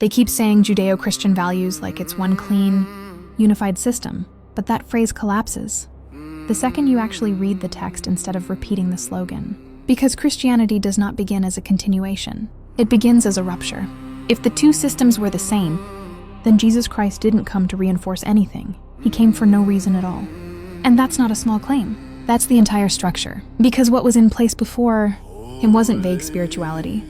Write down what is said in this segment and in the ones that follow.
They keep saying Judeo-Christian values like it's one clean, unified system, but that phrase collapses the second you actually read the text instead of repeating the slogan. Because Christianity does not begin as a continuation. It begins as a rupture. If the two systems were the same, then Jesus Christ didn't come to reinforce anything. He came for no reason at all. And that's not a small claim. That's the entire structure. Because what was in place before him wasn't vague spirituality.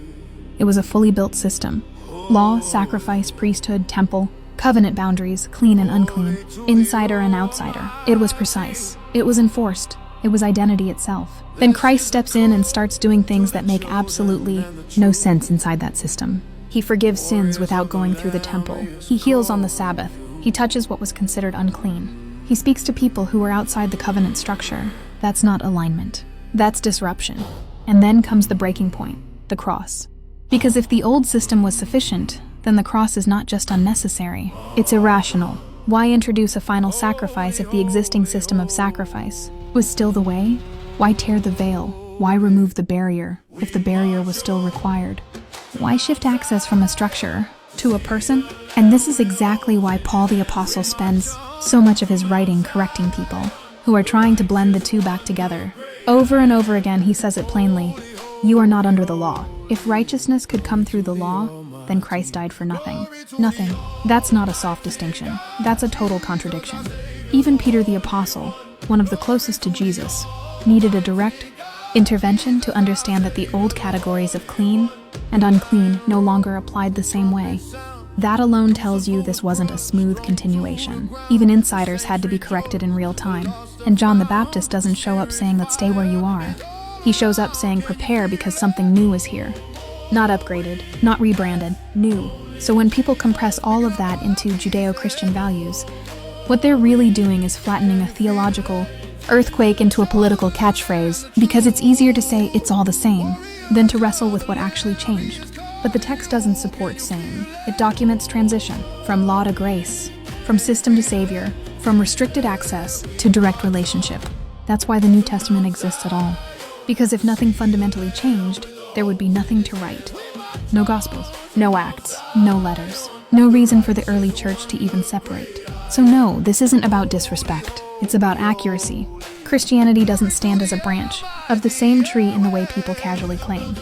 It was a fully built system. Law, sacrifice, priesthood, temple, covenant boundaries, clean and unclean, insider and outsider. It was precise. It was enforced. It was identity itself. Then Christ steps in and starts doing things that make absolutely no sense inside that system. He forgives sins without going through the temple. He heals on the Sabbath. He touches what was considered unclean. He speaks to people who are outside the covenant structure. That's not alignment. That's disruption. And then comes the breaking point, the cross. Because if the old system was sufficient, then the cross is not just unnecessary. It's irrational. Why introduce a final sacrifice if the existing system of sacrifice was still the way? Why tear the veil? Why remove the barrier if the barrier was still required? Why shift access from a structure to a person? And this is exactly why Paul the Apostle spends so much of his writing correcting people who are trying to blend the two back together. Over and over again, he says it plainly. You are not under the law. If righteousness could come through the law, then Christ died for nothing. Nothing. That's not a soft distinction. That's a total contradiction. Even Peter the Apostle, one of the closest to Jesus, needed a direct intervention to understand that the old categories of clean and unclean no longer applied the same way. That alone tells you this wasn't a smooth continuation. Even insiders had to be corrected in real time. And John the Baptist doesn't show up saying, let's stay where you are. He shows up saying, prepare because something new is here. Not upgraded, not rebranded, new. So when people compress all of that into Judeo-Christian values, what they're really doing is flattening a theological earthquake into a political catchphrase, because it's easier to say it's all the same than to wrestle with what actually changed. But the text doesn't support same. It documents transition from law to grace, from system to savior, from restricted access to direct relationship. That's why the New Testament exists at all. Because if nothing fundamentally changed, there would be nothing to write. No Gospels, no Acts, no letters. No reason for the early church to even separate. So no, this isn't about disrespect. It's about accuracy. Christianity doesn't stand as a branch of the same tree in the way people casually claim.